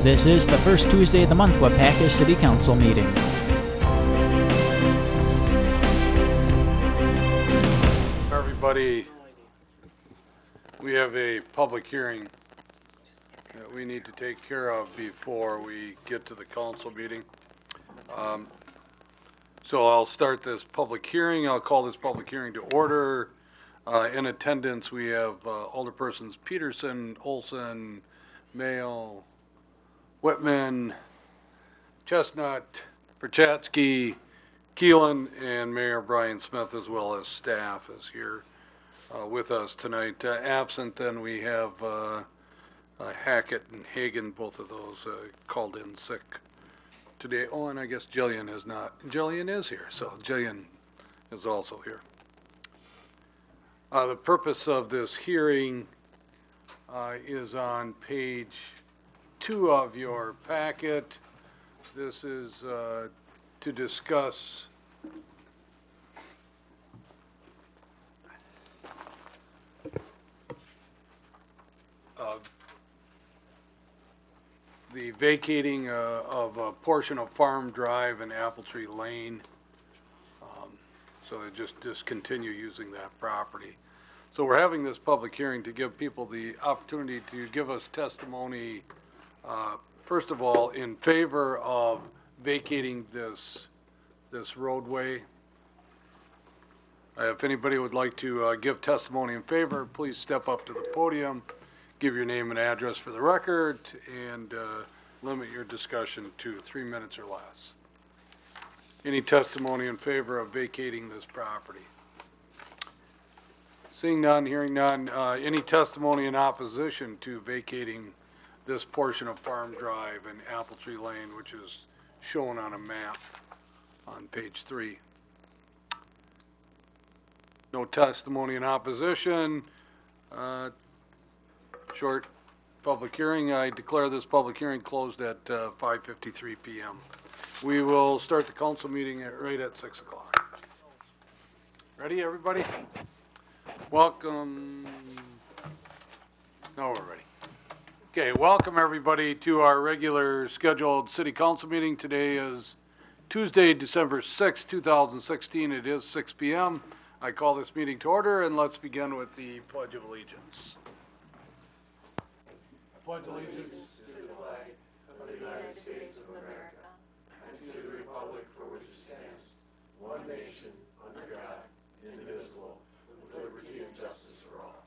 This is the first Tuesday of the month Waupaca City Council meeting. Everybody, we have a public hearing that we need to take care of before we get to the council meeting. So I'll start this public hearing. I'll call this public hearing to order. In attendance, we have Alderpersons Peterson, Olson, Mayo, Whitman, Chestnut, Perchatsky, Keelan, and Mayor Brian Smith, as well as staff, is here with us tonight. Absent, then we have Hackett and Hagan, both of those called in sick today. Oh, and I guess Jillian is not. Jillian is here, so Jillian is also here. The purpose of this hearing is on page 2 of your packet. This is to discuss the vacating of a portion of Farm Drive and Apple Tree Lane. So they just discontinue using that property. So we're having this public hearing to give people the opportunity to give us testimony, first of all, in favor of vacating this roadway. If anybody would like to give testimony in favor, please step up to the podium, give your name and address for the record, and limit your discussion to 3 minutes or less. Any testimony in favor of vacating this property? Seeing none, hearing none. Any testimony in opposition to vacating this portion of Farm Drive and Apple Tree Lane, which is shown on a map on page 3? No testimony in opposition. Short public hearing. I declare this public hearing closed at 5:53 p.m. We will start the council meeting right at 6 o'clock. Ready, everybody? Welcome. No, we're ready. Okay, welcome everybody to our regular scheduled city council meeting. Today is Tuesday, December 6, 2016. It is 6 p.m. I call this meeting to order, and let's begin with the Pledge of Allegiance. I pledge allegiance to the flag of the United States of America and to the republic for which it stands, one nation, under God, indivisible, with liberty and justice for all.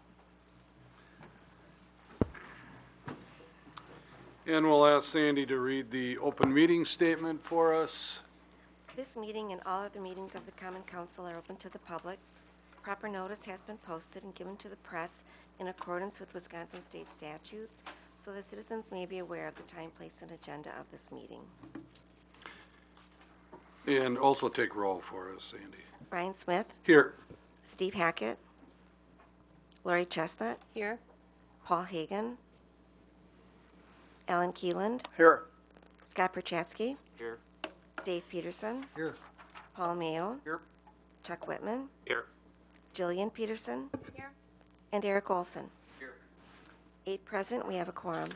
And we'll ask Sandy to read the open meeting statement for us. This meeting and all other meetings of the Common Council are open to the public. Proper notice has been posted and given to the press in accordance with Wisconsin state statutes, so the citizens may be aware of the time, place, and agenda of this meeting. And also take roll for us, Sandy. Brian Smith. Here. Steve Hackett. Lori Chestnut. Here. Paul Hagan. Alan Keeland. Here. Scott Perchatsky. Here. Dave Peterson. Here. Paul Mayo. Here. Chuck Whitman. Here. Jillian Peterson. Here. And Eric Olson. Here. 8 present. We have a quorum.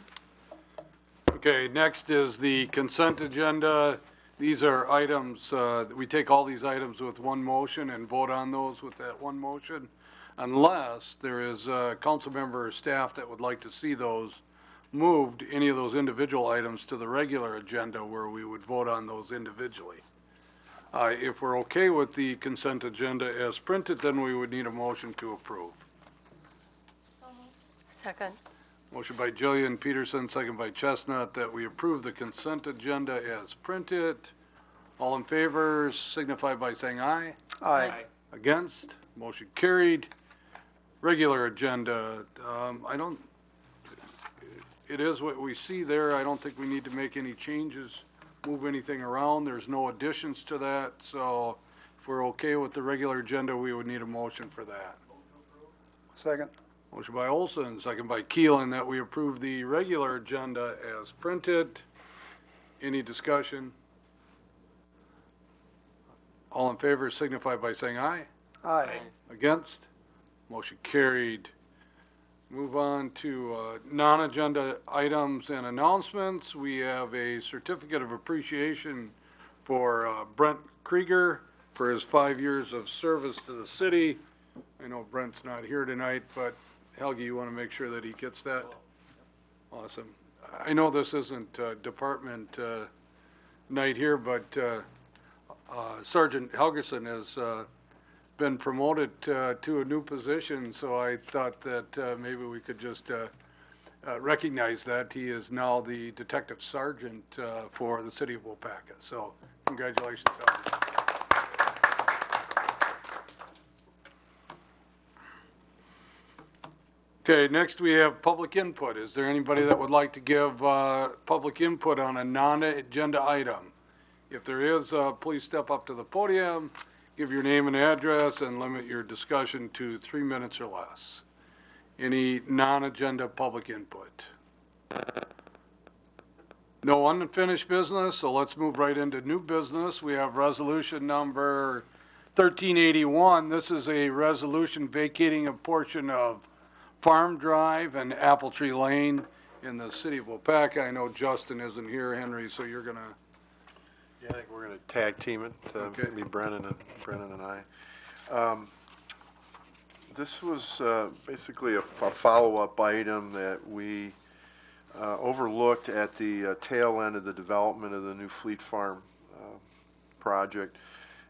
Okay, next is the consent agenda. These are items, we take all these items with one motion and vote on those with that one motion, unless there is a council member or staff that would like to see those moved, any of those individual items, to the regular agenda where we would vote on those individually. If we're okay with the consent agenda as printed, then we would need a motion to approve. Second. Motion by Jillian Peterson, second by Chestnut, that we approve the consent agenda as printed. All in favor signify by saying aye. Aye. Against? Motion carried. Regular agenda, it is what we see there. I don't think we need to make any changes, move anything around. There's no additions to that. So if we're okay with the regular agenda, we would need a motion for that. Second. Motion by Olson, second by Keelan, that we approve the regular agenda as printed. Any discussion? All in favor signify by saying aye. Aye. Against? Motion carried. Move on to non-agenda items and announcements. We have a certificate of appreciation for Brent Krieger for his 5 years of service to the city. I know Brent's not here tonight, but Helgi, you want to make sure that he gets that? Awesome. I know this isn't department night here, but Sergeant Helgerson has been promoted to a new position, so I thought that maybe we could just recognize that. He is now the Detective Sergeant for the city of Waupaca. So congratulations, Helger. Okay, next we have public input. Is there anybody that would like to give public input on a non-agenda item? If there is, please step up to the podium, give your name and address, and limit your discussion to 3 minutes or less. Any non-agenda public input? No unfinished business, so let's move right into new business. We have resolution number 1381. This is a resolution vacating a portion of Farm Drive and Apple Tree Lane in the city of Waupaca. I know Justin isn't here, Henry, so you're gonna. Yeah, I think we're going to tag team it. Okay. Be Brennan and I. This was basically a follow-up item that we overlooked at the tail end of the development of the new Fleet Farm project.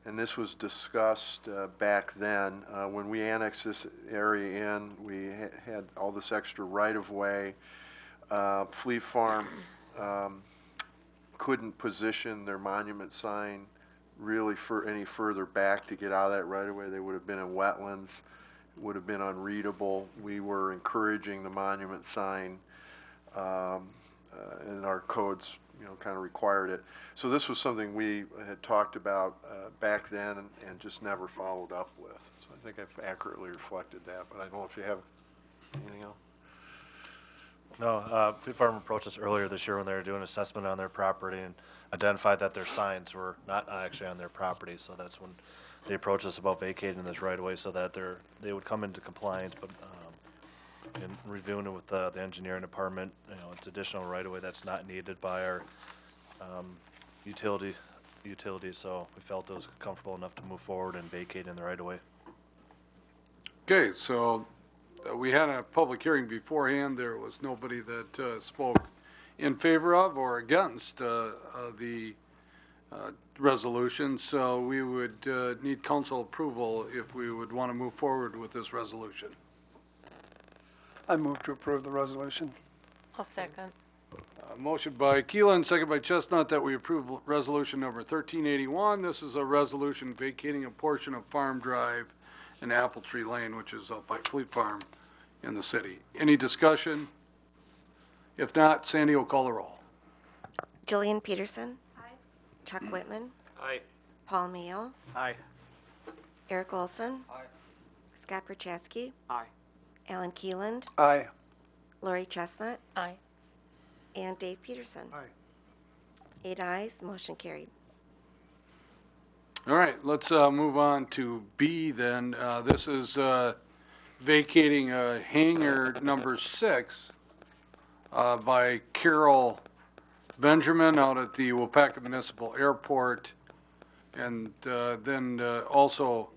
And this was discussed back then. When we annexed this area in, we had all this extra right-of-way. Fleet Farm couldn't position their monument sign really for any further back to get out of that right-of-way. They would have been in wetlands, would have been unreadable. We were encouraging the monument sign, and our codes, kind of required it. So this was something we had talked about back then and just never followed up with. So I think I've accurately reflected that, but I don't know if you have anything else. No, Fleet Farm approached us earlier this year when they were doing assessment on their property and identified that their signs were not actually on their property. So that's when they approached us about vacating this right away so that they would come into compliance. But in reviewing it with the engineering department, it's additional right away that's not needed by our utility. So we felt it was comfortable enough to move forward and vacate in the right away. Okay, so we had a public hearing beforehand. There was nobody that spoke in favor of or against the resolution, so we would need council approval if we would want to move forward with this resolution. I move to approve the resolution. I'll second. Motion by Keelan, second by Chestnut, that we approve resolution number 1381. This is a resolution vacating a portion of Farm Drive and Apple Tree Lane, which is up by Fleet Farm in the city. Any discussion? If not, Sandy will call the roll. Jillian Peterson. Aye. Chuck Whitman. Aye. Paul Mayo. Aye. Eric Olson. Aye. Scott Perchatsky. Aye. Alan Keeland. Aye. Lori Chestnut. Aye. And Dave Peterson. Aye. 8 ayes, motion carried. All right, let's move on to B then. This is vacating hangar number 6 by Carol Benjamin out at the Waupaca Municipal Airport, and then also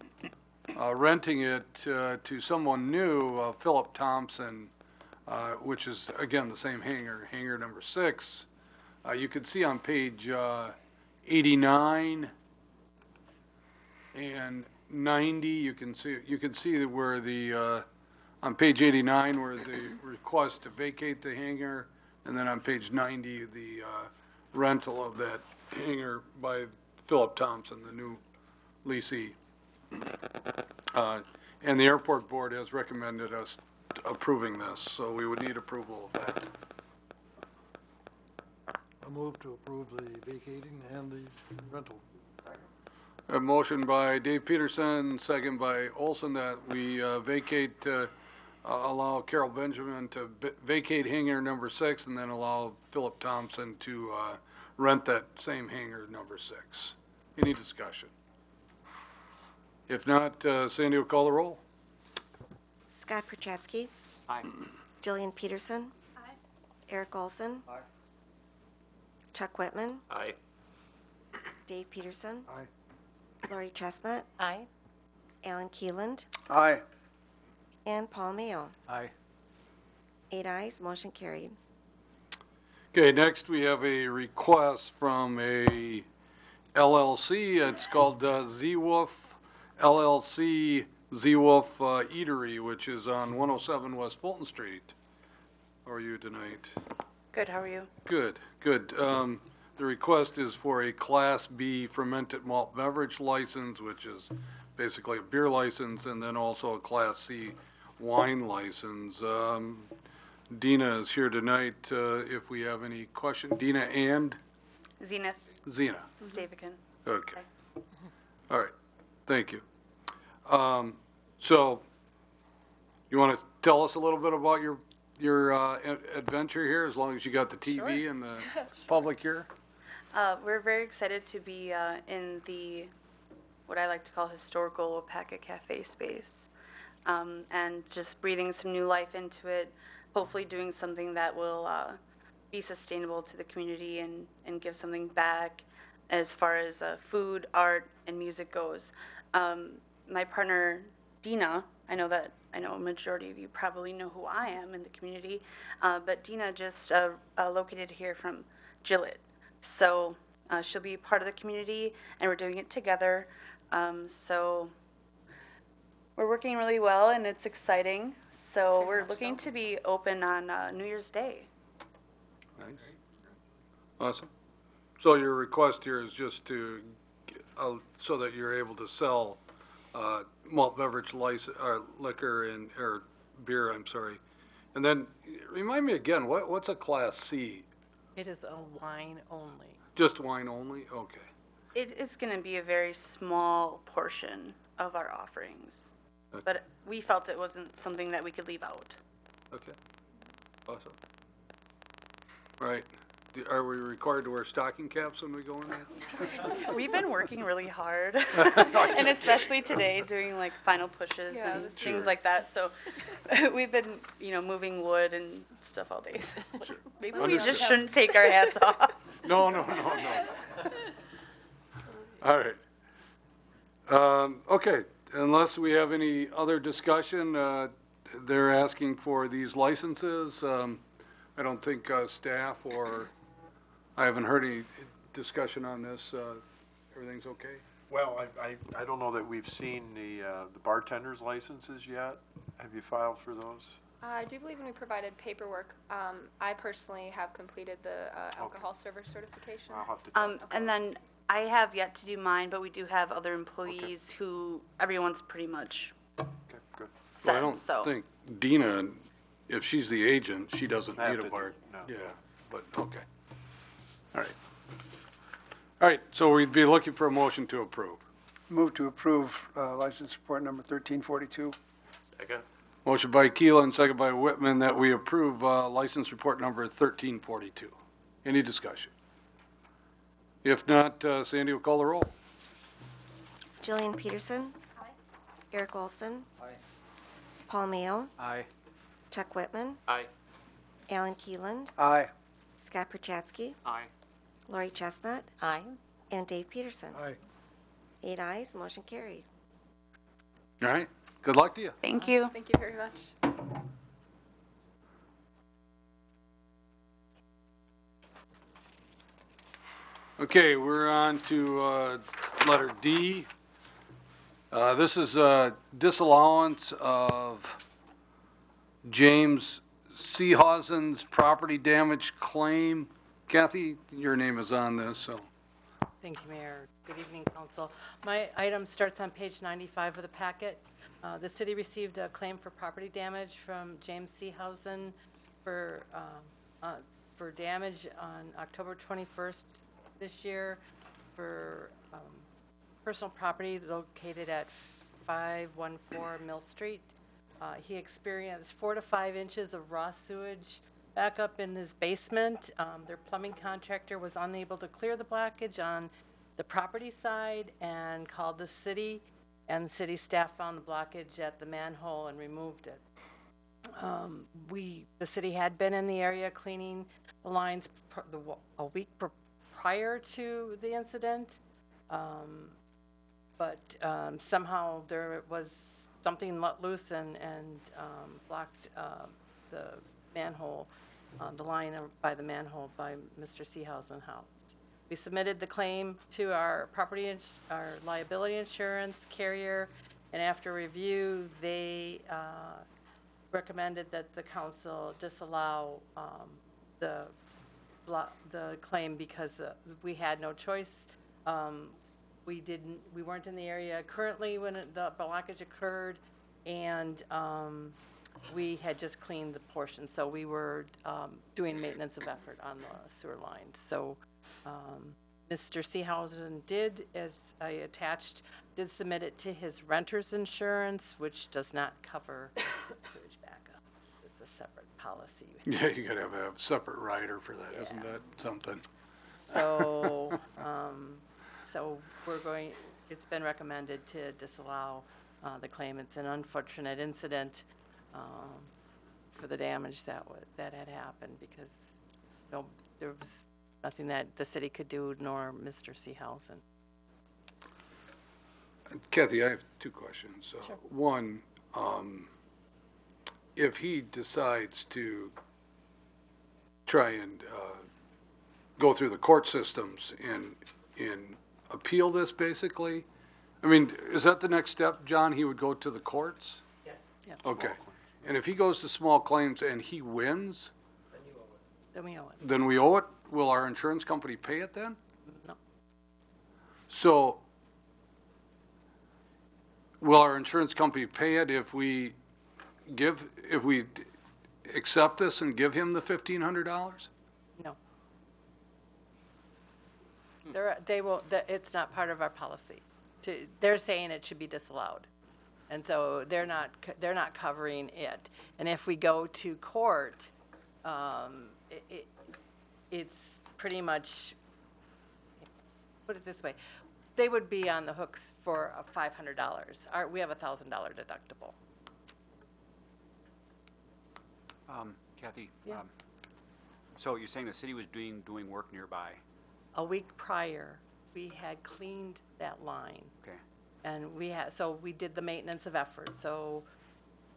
renting it to someone new, Philip Thompson, which is again the same hangar number 6. You can see on page 89 and 90, you can see where the on page 89 where the request to vacate the hangar, and then on page 90 the rental of that hangar by Philip Thompson, the new leasee. And the airport board has recommended us approving this, so we would need approval of that. I move to approve the vacating and the rental. A motion by Dave Peterson, second by Olson, that we vacate, allow Carol Benjamin to vacate hangar number 6, and then allow Philip Thompson to rent that same hangar number 6. Any discussion? If not, Sandy will call the roll. Scott Perchatsky. Aye. Jillian Peterson. Aye. Eric Olson. Aye. Chuck Whitman. Aye. Dave Peterson. Aye. Lori Chestnut. Aye. Alan Keeland. Aye. And Paul Mayo. Aye. 8 ayes, motion carried. Okay, next we have a request from a LLC. It's called Z-Wolf LLC, Z-Wolf Eatery, which is on 107 West Fulton Street. How are you tonight? Good, how are you? Good, good. The request is for a Class B fermented malt beverage license, which is basically a beer license, and then also a Class C wine license. Dina is here tonight, if we have any questions. Dina and Zenith Zena. Stavican. Okay. All right, thank you. So, you want to tell us a little bit about your adventure here, as long as you got the TV Sure. and the public here? We're very excited to be in the, what I like to call historical Waupaca cafe space. And just breathing some new life into it, hopefully doing something that will be sustainable to the community and give something back as far as food, art, and music goes. My partner, Dina, I know a majority of you probably know who I am in the community, but Dina just located here from Gillett. So she'll be part of the community, and we're doing it together. So we're working really well, and it's exciting. So we're looking to be open on New Year's Day. Nice. Awesome. So your request here is just to, so that you're able to sell malt beverage liquor or beer, I'm sorry. And then, remind me again, what's a Class C? It is a wine only. Just wine only? Okay. It is going to be a very small portion of our offerings, Okay. but we felt it wasn't something that we could leave out. Okay. Awesome. All right. Are we required to wear stocking caps when we go in there? We've been working really hard, and especially today doing like final pushes and things like that. So we've been, moving wood and stuff all day. So maybe we Understood. just shouldn't take our hats off. No. All right. Okay, unless we have any other discussion, they're asking for these licenses. I don't think staff or, I haven't heard any discussion on this. Everything's okay? Well, I don't know that we've seen the bartender's licenses yet. Have you filed for those? I do believe when we provided paperwork, I personally have completed the alcohol server certification. I'll have to. And then I have yet to do mine, but we do have other employees who everyone's pretty much Okay, good. set. Well, I don't so think Dina, if she's the agent, she doesn't Have need to a do- bar. no. Yeah, but, okay. All right. All right, so we'd be looking for a motion to approve. Move to approve license report number 1342. Second. Motion by Keelan, second by Whitman, that we approve license report number 1342. Any discussion? If not, Sandy will call the roll. Jillian Peterson. Aye. Eric Olson. Aye. Paul Mayo. Aye. Chuck Whitman. Aye. Alan Keeland. Aye. Scott Perchatsky. Aye. Lori Chestnut. Aye. And Dave Peterson. Aye. 8 ayes, motion carried. All right, good luck to you. Thank you. Thank you very much. Okay, we're on to letter D. This is a disallowance of James Seehausen's property damage claim. Kathy, your name is on this, so. Thank you, Mayor. Good evening, Council. My item starts on page 95 of the packet. The city received a claim for property damage from James Seehausen for damage on October 21st this year for personal property located at 514 Mill Street. He experienced 4 to 5 inches of raw sewage back up in his basement. Their plumbing contractor was unable to clear the blockage on the property side and called the city, and city staff found the blockage at the manhole and removed it. The city had been in the area cleaning the lines a week prior to the incident. But somehow there was something let loose and blocked the manhole, the line by the manhole by Mr. Seehausen house. We submitted the claim to our our liability insurance carrier, and after review, they recommended that the council disallow the claim because we had no choice. We weren't in the area currently when the blockage occurred, and we had just cleaned the portion, so we were doing maintenance of effort on the sewer lines. So Mr. Seehausen did, as I attached, did submit it to his renter's insurance, which does not cover sewage backup. It's a separate policy. Yeah, you gotta have a separate rider for that, Yeah. isn't that something? So, so it's been recommended to disallow the claim. It's an unfortunate incident for the damage that had happened because there was nothing that the city could do, nor Mr. Seehausen. Kathy, I have two questions. Sure. One, if he decides to try and go through the court systems and appeal this, basically, I mean, is that the next step, John? He would go to the courts? Yeah. Okay. And if he goes to small claims and he wins, Then we owe it. then we owe it? Will our insurance company pay it then? No. So, will our insurance company pay it if we accept this and give him the $1,500? No. It's not part of our policy. They're saying it should be disallowed. And so they're not covering it. And if we go to court, it's pretty much, put it this way, they would be on the hooks for $500. We have a $1,000 deductible. Kathy? Yeah. So you're saying the city was doing work nearby? A week prior, we had cleaned that line. Okay. And so we did the maintenance of effort. So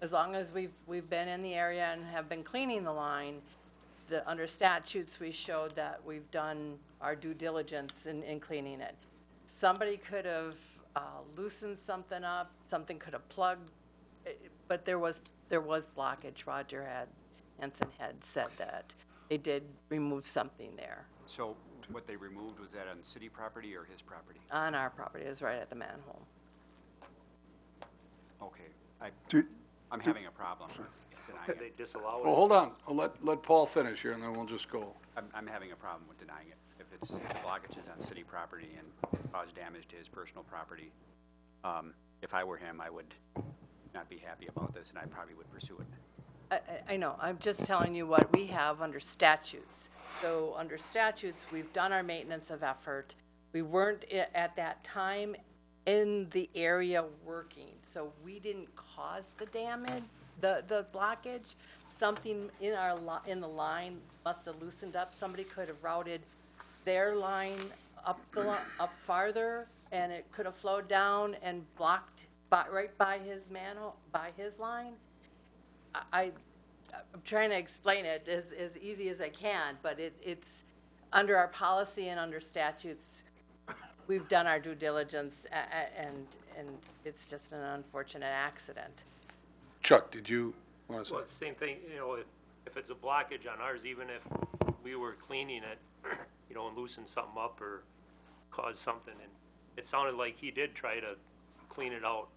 as long as we've been in the area and have been cleaning the line, under statutes, we showed that we've done our due diligence in cleaning it. Somebody could have loosened something up, something could have plugged, but there was blockage. Henson had said that they did remove something there. So what they removed, was that on city property or his property? On our property, it was right at the manhole. Okay. Do- I'm having a problem denying They it. disallow it. Well, hold on. Let Paul finish here, and then we'll just go. I'm having a problem with denying it. If it's blockages on city property and cause damage to his personal property, if I were him, I would not be happy about this, and I probably would pursue it. I know, I'm just telling you what we have under statutes. So under statutes, we've done our maintenance of effort. We weren't at that time in the area working, so we didn't cause the damage, the blockage. Something in the line must have loosened up. Somebody could have routed their line up farther, and it could have flowed down and blocked right by his manhole, by his line. I'm trying to explain it as easy as I can, but it's under our policy and under statutes. We've done our due diligence, and it's just an unfortunate accident. Chuck, did you want to say? Well, it's the same thing, if it's a blockage on ours, even if we were cleaning it, and loosen something up or cause something, and it sounded like he did try to clean it out.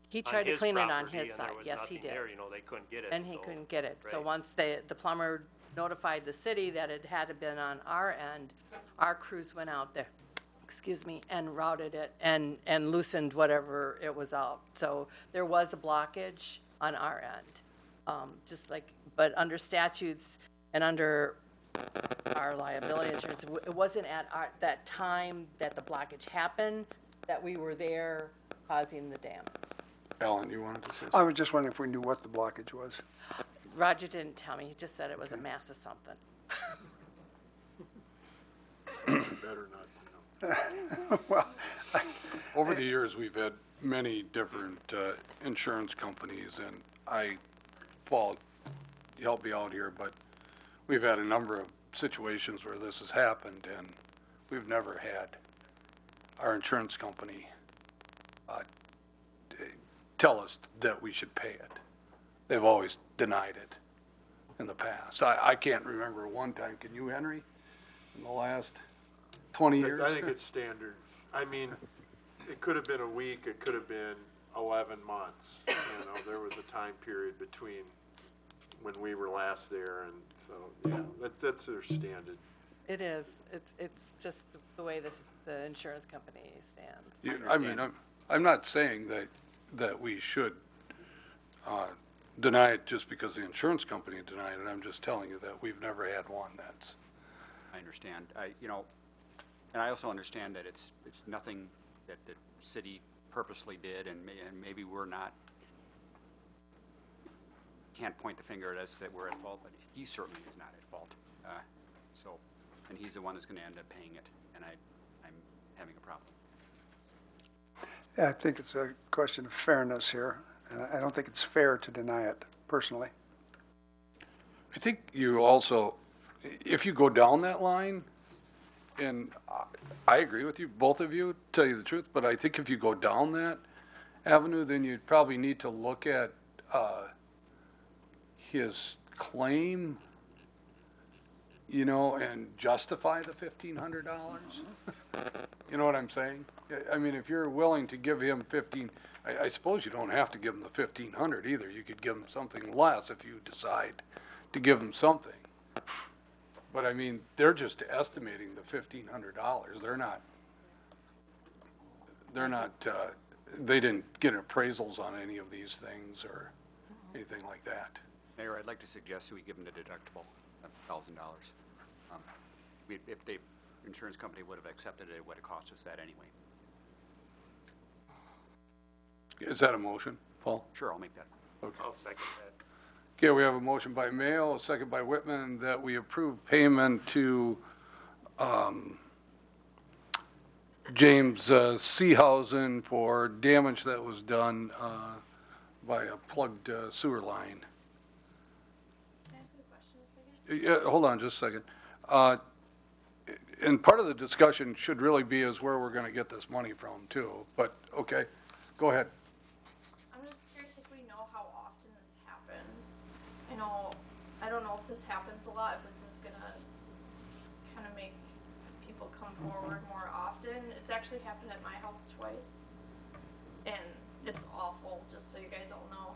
He tried to clean it on his and side. there was Yes, he nothing did. there, they couldn't get it. And he so- couldn't get it. So right. once the plumber notified the city that it had been on our end, our crews went out there, and routed it and loosened whatever it was out. So there was a blockage on our end. But under statutes and under our liability insurance, it wasn't at that time that the blockage happened that we were there causing the damage. Alan, you wanted to say I something? was just wondering if we knew what the blockage was. Roger didn't tell me. He just said it was a mass of something. Better not to know. Well, Over the years, we've had many different insurance companies, and Paul, you help me out here, but we've had a number of situations where this has happened, and we've never had our insurance company tell us that we should pay it. They've always denied it in the past. I can't remember one time. Can you, Henry? In the last 20 years? I think it's standard. I mean, it could have been a week, it could have been 11 months. You know, there was a time period between when we were last there, and so, yeah, that's their standard. It is. It's just the way the insurance company stands. I mean, I'm not saying that we should deny it just because the insurance company denied it. I'm just telling you that we've never had one that's. I understand. And I also understand that it's nothing that the city purposely did, and maybe we're not, can't point the finger at us that we're at fault, but he certainly is not at fault. And he's the one that's going to end up paying it, and I'm having a problem. I think it's a question of fairness here, and I don't think it's fair to deny it, personally. I think you also, if you go down that line, and I agree with you, both of you, tell you the truth, but I think if you go down that avenue, then you'd probably need to look at his claim, you know, and justify the $1,500. You know what I'm saying? I mean, if you're willing to give him I suppose you don't have to give him the 1,500 either. You could give him something less if you decide to give him something. But I mean, they're just estimating the $1,500. They didn't get appraisals on any of these things or anything like that. Mayor, I'd like to suggest we give him the deductible of $1,000. If the insurance company would have accepted it, it would have cost us that anyway. Is that a motion, Paul? Sure, I'll make that. Okay. I'll second that. Okay, we have a motion by Mayo, a second by Whitman, that we approve payment to James Seehausen for damage that was done by a plugged sewer line. Can I ask a question a second? Yeah, hold on just a second. And part of the discussion should really be is where we're going to get this money from too. But okay, go ahead. I'm just curious if we know how often this happens. I don't know if this happens a lot, if this is gonna kind of make people come forward more often. It's actually happened at my house twice, and it's awful, just so you guys all know.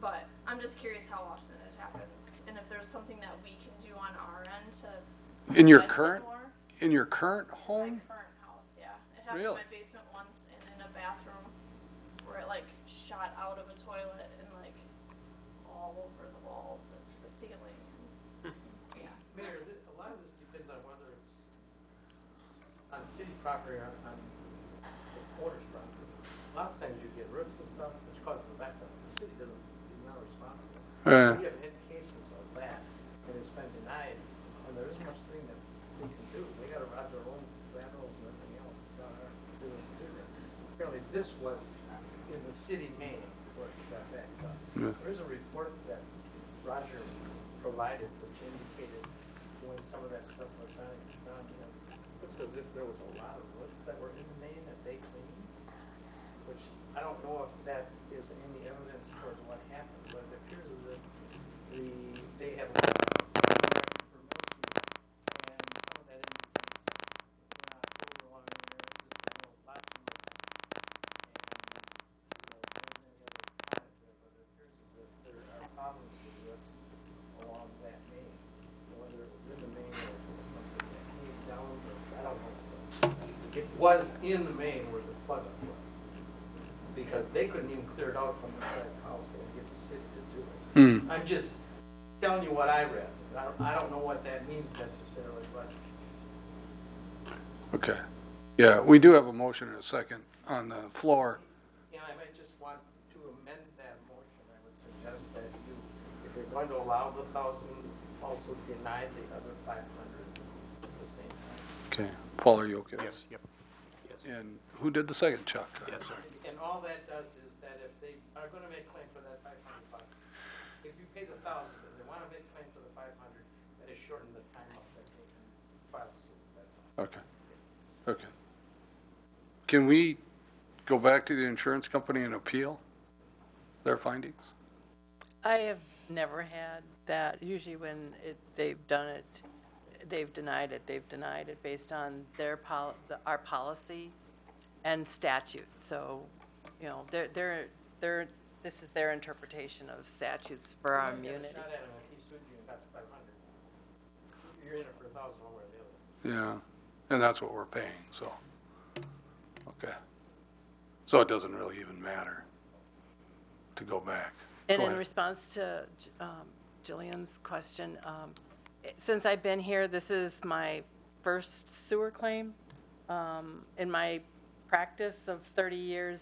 But I'm just curious how often it happens, and if there's something that we can do on our end to In your prevent it current more. home? My current house, yeah. It happened Really? in my basement once and in a bathroom where it like shot out of a toilet and like all over the walls and the ceiling. Yeah. Mayor, a lot of this depends on whether it's on city property or on the owner's property. A lot of times you get roots and stuff, which causes the backup. The city is not responsible. We have had cases of that, and it's been denied, and there isn't much thing that they can do. They gotta ride their own laterals and everything else. It's not our business to do that. Apparently, this was in the city main where it got backed up. Yeah. There is a report that Roger provided which indicated when some of that stuff was found, it looks as if there was a lot of roots that were in the main that they cleaned, which I don't know if that is any evidence towards what happened, but it appears as if they have a lot of information for most people, and some of that indicates in October one year, just a little botching and there was many other comments there, but it appears as if there are problems with roots along that main. Whether it was in the main or if it was something that came down, or I don't know. It was in the main where the plug up was. Because they couldn't even clear it out from inside the house, they would get the city to do it. I'm just telling you what I read. I don't know what that means necessarily, but. Okay. Yeah, we do have a motion and a second on the floor. Yeah, I might just want to amend that motion, I would suggest that you, if you're going to allow the 1,000, also deny the other 500 at the same time. Okay. Paul, are you okay? Yes, yep. Yes. And who did the second, Chuck? Yes, sir. And all that does is that if they are going to make claim for that 500 bucks, if you pay the 1,000, and they want to make claim for the 500, that is shorten the time up that they can file suit, that's all. Okay. Okay. Can we go back to the insurance company and appeal their findings? I have never had that. Usually when they've done it, they've denied it. They've denied it based on their our policy and statute. So, you know, this is their interpretation of statutes for our immunity. Shot at him if he sued you and got the 500. You're in it for 1,000 one way or the other. Yeah, and that's what we're paying, so. Okay. So it doesn't really even matter to go back. And Go in ahead. response to Jillian's question, since I've been here, this is my first sewer claim. In my practice of 30 years,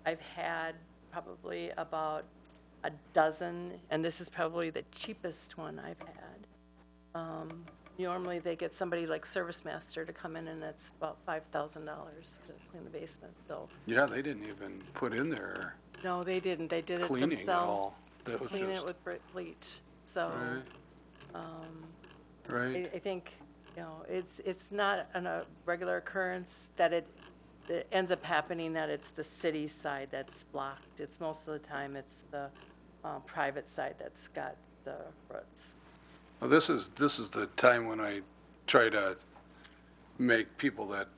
I've had probably about a dozen, and this is probably the cheapest one I've had. Normally they get somebody like Service Master to come in, and that's about $5,000 to clean the basement. So Yeah, they didn't even put in there no, they didn't. They did it cleaning at all. themselves. That was Clean just, it with bleach. So right? I think, you know, it's not a regular occurrence that it ends up happening that it's the city side that's blocked. It's most of the time it's the private side that's got the roots. Well, this is the time when I try to make people that,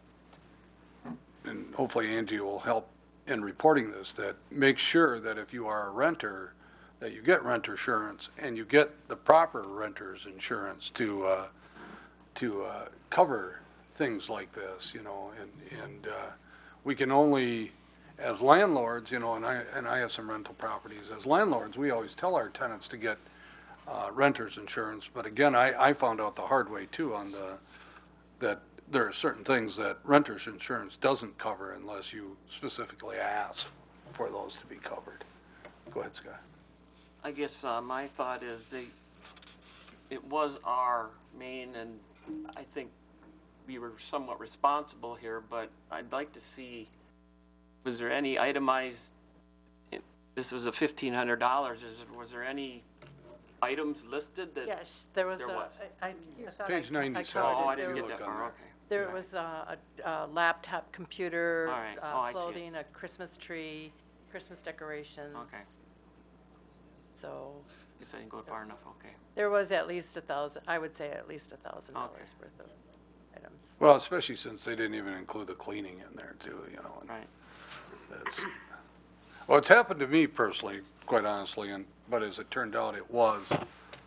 and hopefully Angie will help in reporting this, that make sure that if you are a renter, that you get renter insurance and you get the proper renter's insurance to cover things like this, you know, and we can only, as landlords, you know, and I have some rental properties, as landlords, we always tell our tenants to get renter's insurance, but again, I found out the hard way too that there are certain things that renter's insurance doesn't cover unless you specifically ask for those to be covered. Go ahead, Scott. I guess my thought is it was our main, and I think we were somewhat responsible here, but I'd like to see, was there any itemized, this was a $1,500, was there any items listed that? Yes, there was. I thought Page I 97. covered Oh, it. I didn't There get that look on far, there. okay. There was a laptop, computer, All right. Oh, I see it. clothing, a Christmas tree, Christmas decorations. Okay. So Guess I didn't go far enough, okay. there was at least I would say at least $1,000 Okay. worth of items. Well, especially since they didn't even include the cleaning in there too, you know. And Right. that's, well, it's happened to me personally, quite honestly, but as it turned out, it was,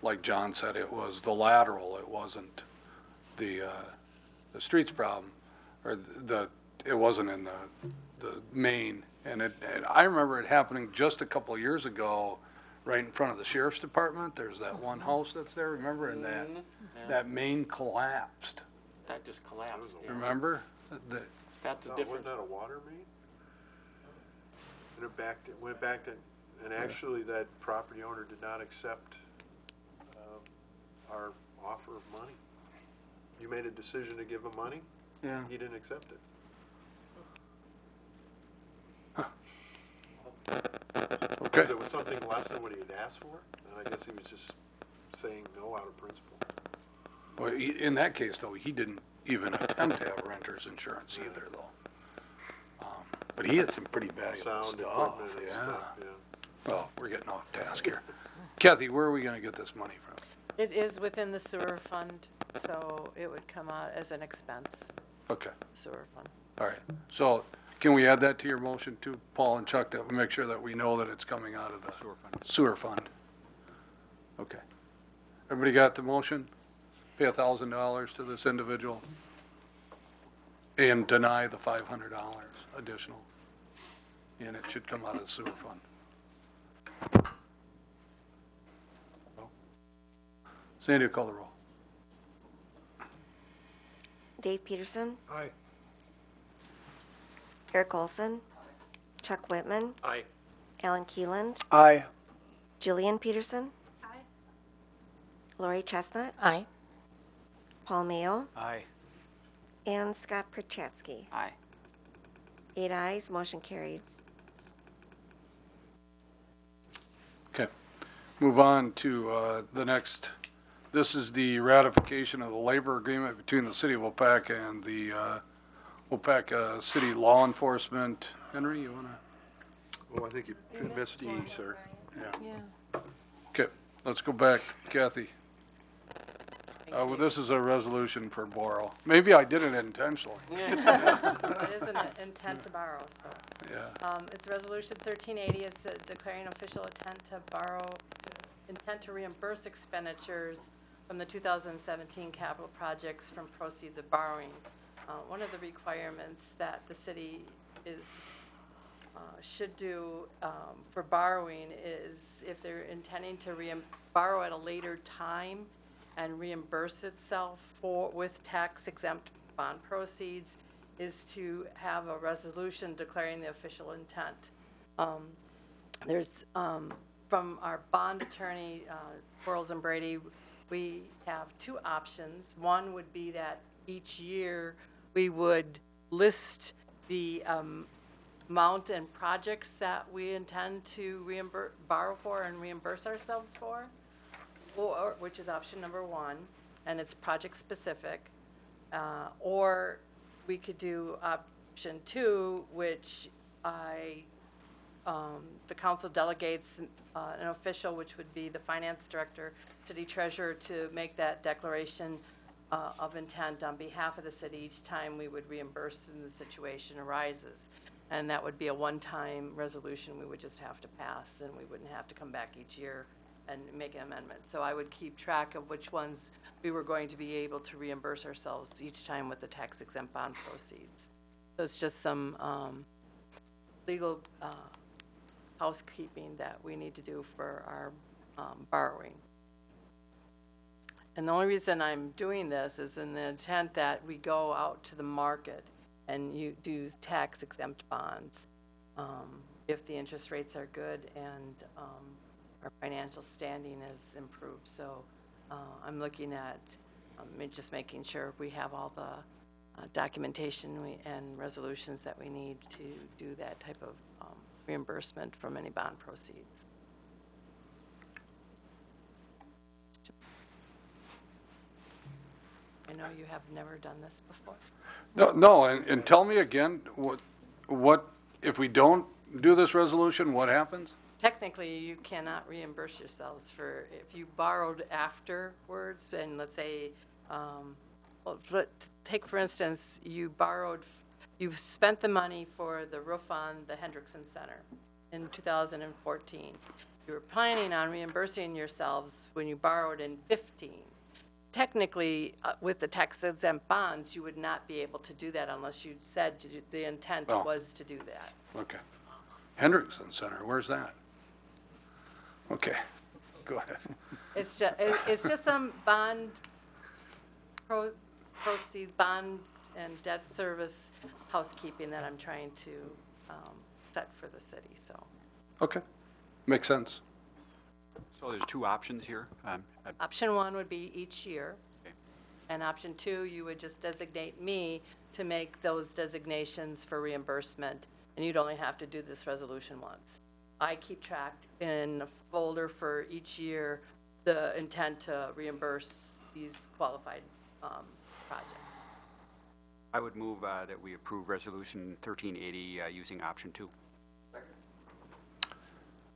like John said, it was the lateral, it wasn't the streets problem, or it wasn't in the main. And I remember it happening just a couple of years ago, right in front of the sheriff's department. There's that one house that's there, remember? And Yeah. that main collapsed. That just collapsed, yeah. Remember? That's a No, different. wasn't that a water main? And it went back to, and actually that property owner did not accept our offer of money. You made a decision to give him money, Yeah. he didn't accept it. Okay. Because it was something less than what he had asked for, and I guess he was just saying no out of principle. Well, in that case, though, he didn't even attempt to have renter's insurance either, though. But he had some pretty valuable Sound stuff, equipment and yeah. stuff, yeah. Well, we're getting off task here. Kathy, where are we gonna get this money from? It is within the sewer fund, so it would come out as an expense, Okay, sewer fund. all right. So can we add that to your motion too, Paul and Chuck, that we make sure that we know that it's coming out of the sewer fund? Okay. Everybody got the motion? Pay $1,000 to this individual and deny the $500 additional. And it should come out of the sewer fund. Sandy, call the roll. Dave Peterson, Aye. Eric Olson, Chuck Whitman, Aye. Alan Keeland, Aye. Jillian Peterson, Aye. Lori Chestnut, Aye. Paul Mayo, Aye. and Scott Perchatsky. Aye. 8 ayes, motion carried. Okay. Move on to the next. This is the ratification of the labor agreement between the city of Waupaca and the Waupaca City Law Enforcement. Henry, you want to? Well, I think you missed E, sir. Yeah. Okay, let's go back. Kathy. Well, this is a resolution for borrow. Maybe I did it intentionally. It is an intent to borrow, so. Yeah. It's resolution 1380, it's declaring official intent to borrow, intent to reimburse expenditures from the 2017 capital projects from proceeds of borrowing. One of the requirements that the city is, should do for borrowing is if they're intending to borrow at a later time and reimburse itself with tax exempt bond proceeds, is to have a resolution declaring the official intent. There's, from our bond attorney, Quarles and Brady, we have two options. One would be that each year we would list the amount and projects that we intend to borrow for and reimburse ourselves for, or which is option number one, and it's project specific. Or we could do option two, which the council delegates an official, which would be the finance director, city treasurer, to make that declaration of intent on behalf of the city each time we would reimburse and the situation arises. And that would be a one-time resolution we would just have to pass, and we wouldn't have to come back each year and make an amendment. So I would keep track of which ones we were going to be able to reimburse ourselves each time with the tax-exempt bond proceeds. So it's just some legal housekeeping that we need to do for our borrowing. And the only reason I'm doing this is in the intent that we go out to the market and you do tax-exempt bonds if the interest rates are good and our financial standing is improved. So I'm looking at just making sure we have all the documentation and resolutions that we need to do that type of reimbursement from any bond proceeds. I know you have never done this before. No, and tell me again, what, if we don't do this resolution, what happens? Technically, you cannot reimburse yourselves for, if you borrowed afterwards, and let's say, well, take for instance, you spent the money for the roof on the Hendrickson Center in 2014. You were planning on reimbursing yourselves when you borrowed in 15. Technically, with the tax-exempt bonds, you would not be able to do that unless you said the intent was to do that. Okay. Hendrickson Center, where's that? Okay, go ahead. It's just some bond proceeds, bond and debt service housekeeping that I'm trying to set for the city. So. Okay, makes sense. So there's two options here. Option one would be each year. Okay. And option two, you would just designate me to make those designations for reimbursement, and you'd only have to do this resolution once. I keep track in a folder for each year the intent to reimburse these qualified projects. I would move that we approve resolution 1380 using option 2.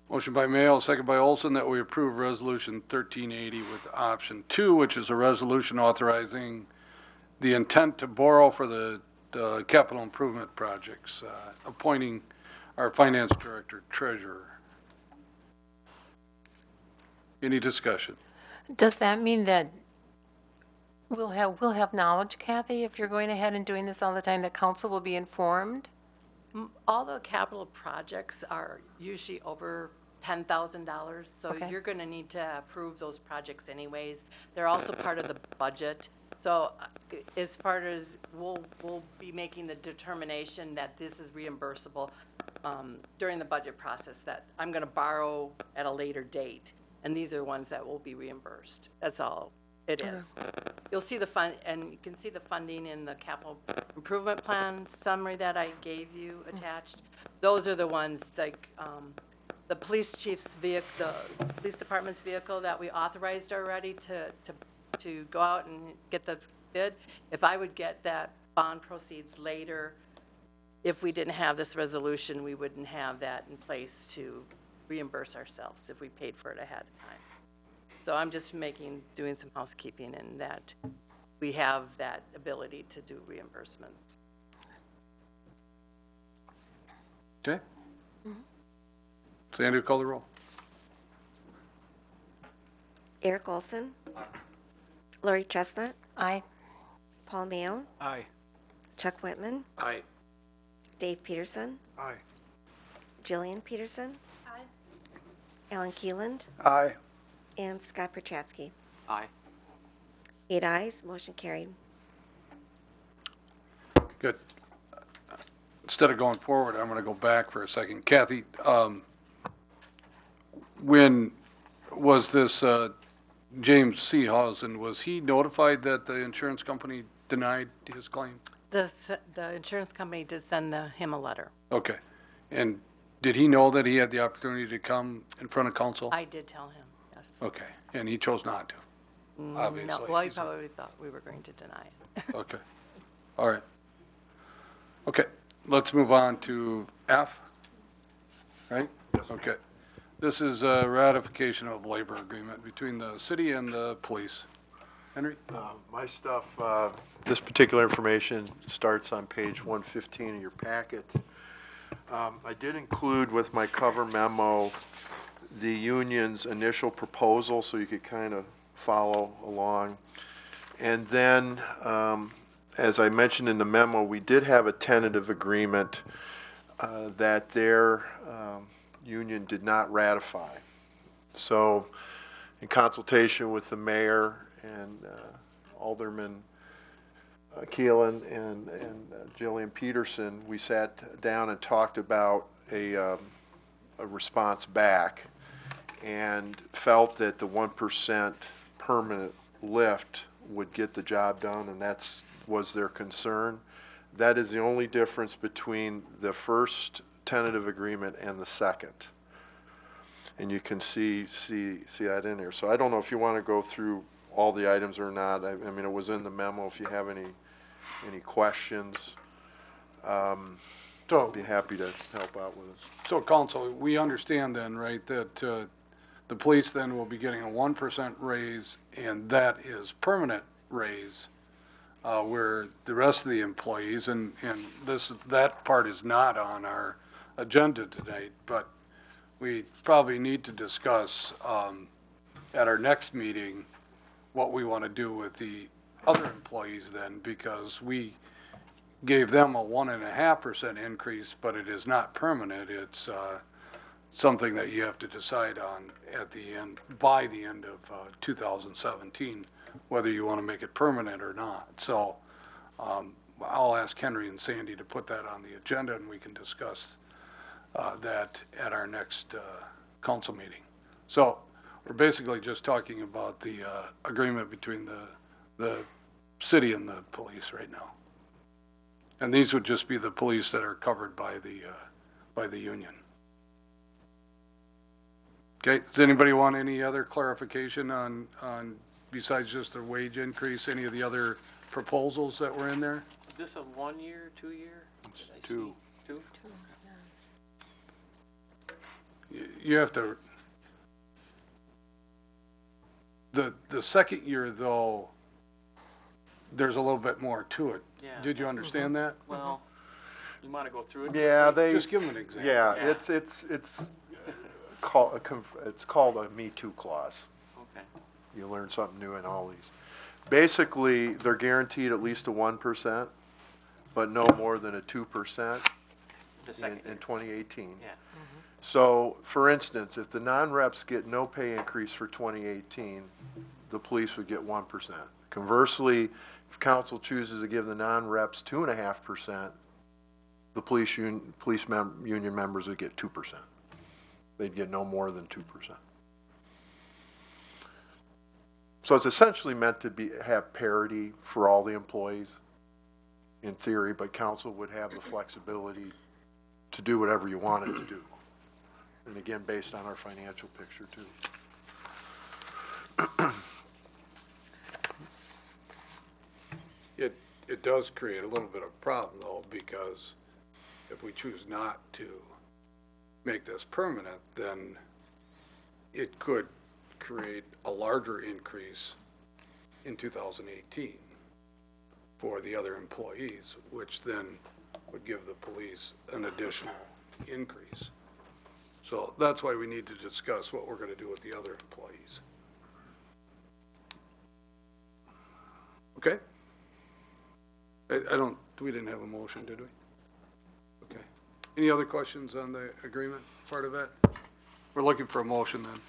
Motion by Mayo, second by Olson, that we approve resolution 1380 with option 2, which is a resolution authorizing the intent to borrow for the capital improvement projects, appointing our finance director, treasurer. Any discussion? Does that mean that we'll have knowledge, Kathy, if you're going ahead and doing this all the time, that council will be informed? All the capital projects are usually over $10,000, so Okay. you're going to need to approve those projects anyways. They're also part of the budget. So as part as we'll be making the determination that this is reimbursable during the budget process that I'm going to borrow at a later date, and these are ones that will be reimbursed. That's all it is. You'll see the fund, and you can see the funding in the capital improvement plan summary that I gave you attached. Those are the ones like the police chief's vehicle, the police department's vehicle that we authorized already to go out and get the bid. If I would get that bond proceeds later, if we didn't have this resolution, we wouldn't have that in place to reimburse ourselves if we paid for it ahead of time. So I'm just doing some housekeeping in that we have that ability to do reimbursements. Okay? Sandy, call the roll. Eric Olson. Lori Chestnut. Aye. Paul Mayo. Aye. Chuck Whitman. Aye. Dave Peterson. Aye. Jillian Peterson. Aye. Alan Keeland. Aye. And Scott Perchatsky. Aye. 8 ayes, motion carried. Good. Instead of going forward, I'm going to go back for a second. Kathy, when was this James Seehausen, was he notified that the insurance company denied his claim? The insurance company did send him a letter. Okay. And did he know that he had the opportunity to come in front of council? I did tell him, yes. Okay. And he chose not to, obviously. No, well, he probably thought we were going to deny it. Okay. All right. Okay. Let's move on to F. Right? Yes. Okay. This is a ratification of labor agreement between the city and the police. Henry? My stuff, this particular information starts on page 115 of your packet. I did include with my cover memo the union's initial proposal so you could kind of follow along. And then, as I mentioned in the memo, we did have a tentative agreement that their union did not ratify. So, in consultation with the mayor and Alderman Keelan and Jillian Peterson, we sat down and talked about a response back and felt that the 1% permanent lift would get the job done, and that's was their concern. That is the only difference between the first tentative agreement and the second. And you can see that in here. So I don't know if you want to go through all the items or not. I mean, it was in the memo. If you have any questions, So, I'd be happy to help out with it. so council, we understand then, right, that the police then will be getting a 1% raise, and that is permanent raise, where the rest of the employees, and that part is not on our agenda tonight, but we probably need to discuss at our next meeting what we want to do with the other employees then, because we gave them a 1.5% increase, but it is not permanent. It's something that you have to decide on at the end, by the end of 2017, whether you want to make it permanent or not. So I'll ask Henry and Sandy to put that on the agenda, and we can discuss that at our next council meeting. So we're basically just talking about the agreement between the city and the police right now. And these would just be the police that are covered by the union. Okay, does anybody want any other clarification on besides just the wage increase, any of the other proposals that were in there? Is this a 1 year, 2 year? It's two. Two? You have to, the second year though, there's a little bit more to it. Yeah. Did you understand that? Well, you want to go through it? Yeah, they. Just give them an example. Yeah, Yeah. it's called a Me Too clause. Okay. You learn something new in all these. Basically, they're guaranteed at least a 1%, but no more than a 2% The second in year. 2018. Yeah. So, for instance, if the non-reps get no pay increase for 2018, the police would get 1%. Conversely, if council chooses to give the non-reps 2.5%, the union members would get 2%. They'd get no more than 2%. So it's essentially meant to have parity for all the employees in theory, but council would have the flexibility to do whatever you want it to do. And again, based on our financial picture too. It does create a little bit of problem though, because if we choose not to make this permanent, then it could create a larger increase in 2018 for the other employees, which then would give the police an additional increase. So that's why we need to discuss what we're going to do with the other employees. Okay? We didn't have a motion, did we? Okay. Any other questions on the agreement part of it? We're looking for a motion then.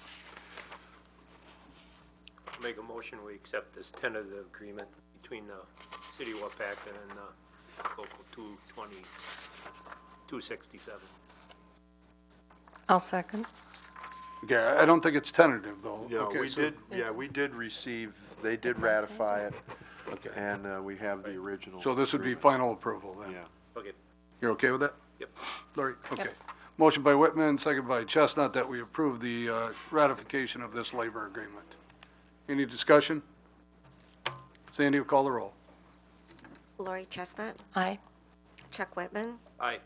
Make a motion, we accept this tentative agreement between the City of Waupaca and Local 267. I'll second. Okay, I don't think it's tentative though. Yeah, Okay, we did receive, they did It's not ratify it, Okay. and we have the original. So this would be agreement. final approval then? Yeah. Okay. You're okay with that? Yep. Lori? Okay. Yep. Motion by Whitman, second by Chestnut, that we approve the ratification of this labor agreement. Any discussion? Sandy will call the roll. Lori Chestnut, Aye. Chuck Whitman, Aye.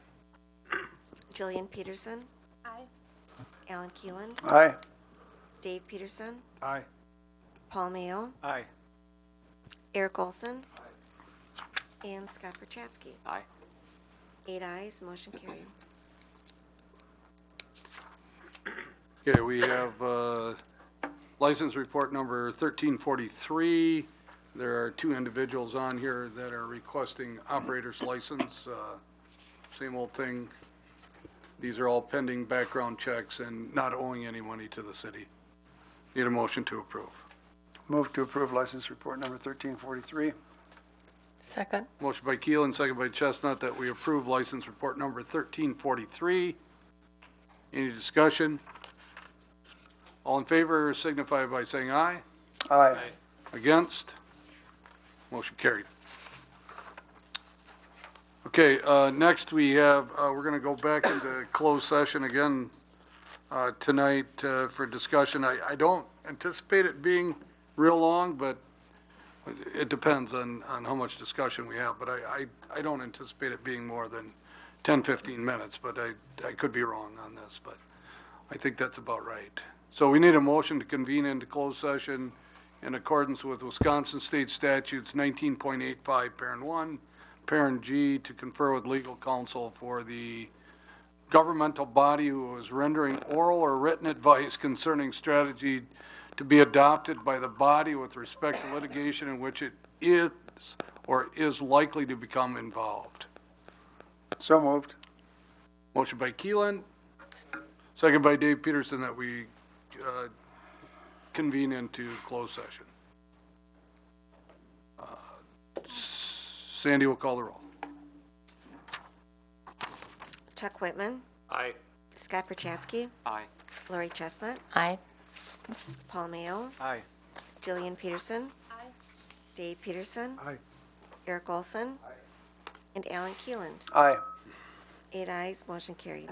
Jillian Peterson, Aye. Alan Keelan, Aye. Dave Peterson, Aye. Paul Mayo, Aye. Eric Olson, and Scott Perchatsky. Aye. 8 ayes, motion carried. Okay, we have license report number 1343. There are 2 individuals on here that are requesting operator's license. Same old thing. These are all pending background checks and not owing any money to the city. Need a motion to approve. Move to approve license report number 1343. Second. Motion by Keelan, second by Chestnut, that we approve license report number 1343. Any discussion? All in favor signify by saying aye. Aye. Against? Motion carried. Okay, next we have, we're going to go back into closed session again tonight for discussion. I don't anticipate it being real long, but it depends on how much discussion we have. But I don't anticipate it being more than 10, 15 minutes, but I could be wrong on this, but I think that's about right. So we need a motion to convene into closed session in accordance with Wisconsin State Statutes 19.85, Parent 1, Parent G, to confer with legal counsel for the governmental body who is rendering oral or written advice concerning strategy to be adopted by the body with respect to litigation in which it is or is likely to become involved. So moved. Motion by Keelan, second by Dave Peterson, that we convene into closed session. Sandy will call the roll. Chuck Whitman, Aye. Scott Perchatsky, Aye. Lori Chestnut, Aye. Paul Mayo, Aye. Jillian Peterson, Aye. Dave Peterson, Aye. Eric Olson, and Alan Keeland. Aye. 8 ayes, motion carried.